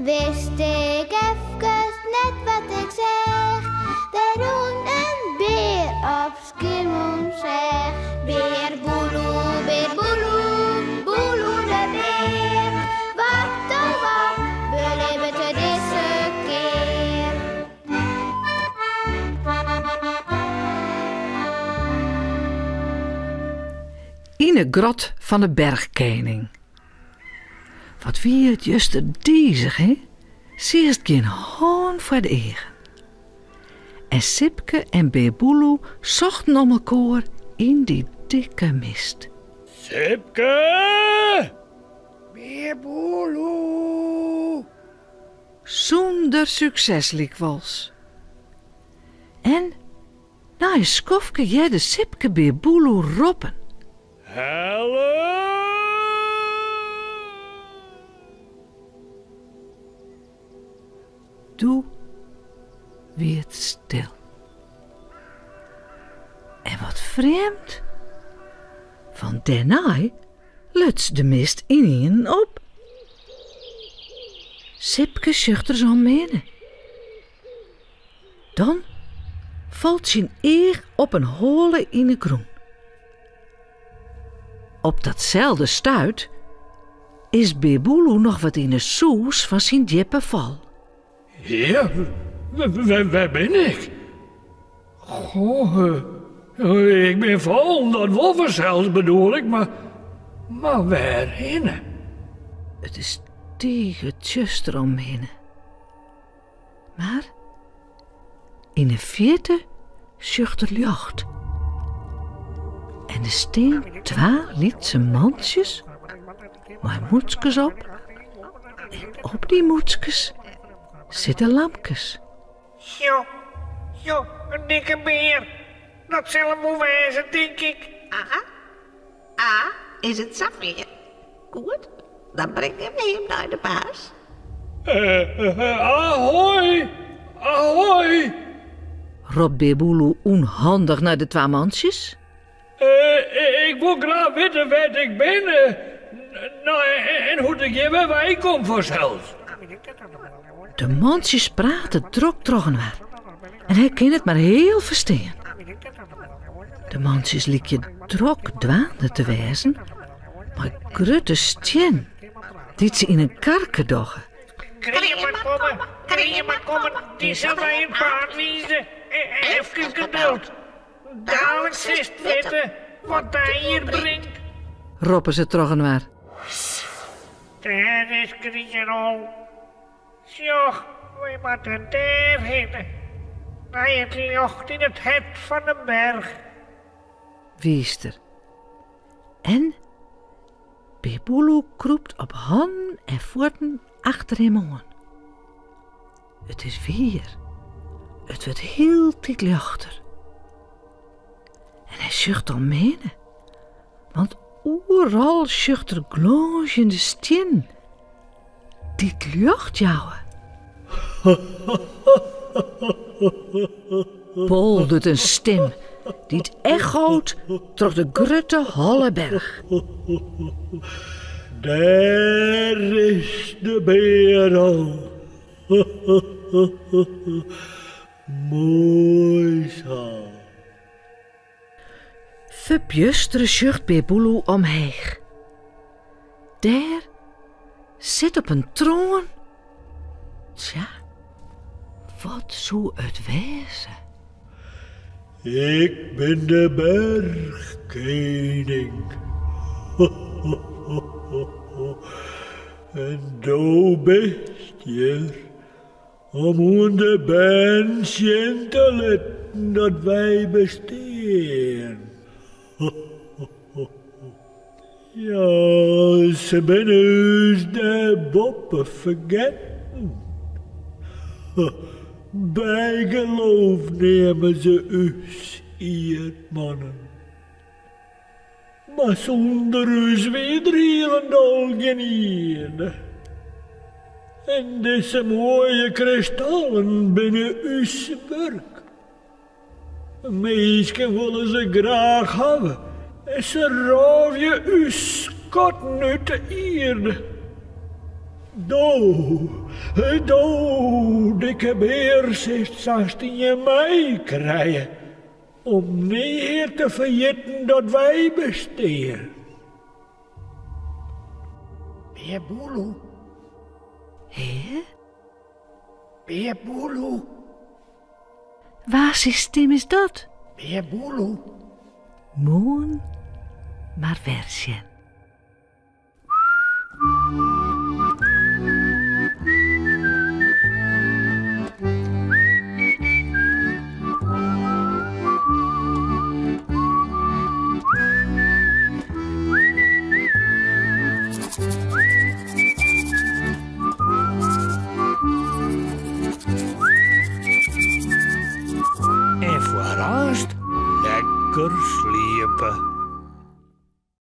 wist ik even net wat ik zeg. Daarom een beer op Schiermonnikoog. Beer boeloe, boeloe de beer. Wat oh wat, beleven we deze keer. In de grot van de bergkening. Wat wie het juist diezig, hè? Zie het geen hoorn voor de egen. En Sipke en Beerboeloe zochten om elkaar in die dikke mist. Sipke! Beerboeloe! Zonder succes likwals. En na een skofke jette Sipke Beerboeloe roepen. Hallo! Doe weer stil. En wat vreemd. Van daarna luts de mist in op. Sipke zucht er zo menen. Dan valt zijn eer op een hole in de groen. Op datzelfde stuit is Beerboeloe nog wat in de soes van zijn diepe val. Ja, waar ben ik? Goh, ik ben vol, dat wolvenzelfs bedoel ik, maar waarheen? Het is tegen tjust eromheen. Maar in de vierde zucht er lucht. En er staan twee lietse mandjes met moetskes op. En op die moetskes zitten lampjes. Zo, een dikke beer. Dat zal hem wel wezen, denk ik. Is het Safir? Goed, dan brengen we hem naar de baas. Ahoy! Ahoy! Roept Beerboeloe onhandig naar de twee mandjes. Ik wil graag weten waar ik ben. Nou, en hoe ik hier bij wij kom vanzelf. De mandjes praten trok trogenwaar. En hij kan het maar heel verstaan. De mandjes liek je trok dwaande te wezen, maar grutte stjen, die ze in een karke doggen. Kun je maar komen, die zal mij een paard wiezen. Even geduld. Dadelijk zist weten wat hij hier brengt. Roepen ze trogenwaar. Daar is Griekenol. Zo, we moeten daarheen. Naar het licht in het hart van de berg. Wiester. En Beerboeloe kroept op handen en voeten achter hem aan. Het is weer. Het wordt heel tijd lichter. En hij zucht om menen. Want overal zucht er glazende stien. Die lucht jouwen. Pol doet een stem die het echoot door de grutte holle berg. Daar is de beer al. Mooi zo. Verbjustere zucht Beerboeloe omheen. Daar zit op een troon. Tja, wat zou het wezen? Ik ben de bergkoning. En do bist je om de mensen te letten dat wij bestaan. Ja, ze ben us de boppen vergeten. Bijgeloof nemen ze us hier, mannen. Maar zonder us weer helemaal geen ene. En deze mooie kristallen binnen us werk. Meestal willen ze graag hebben. En ze roof je us kot uit de eerde. Dikke beer zit 16 mei krijgen. Om niet te vergeten dat wij besteden. Beer Boelo, Hé? Beer Boelo, Waar zijn stem is dat? Beer Boelo. Moon, maar versjen. En voorast lekker sliepen.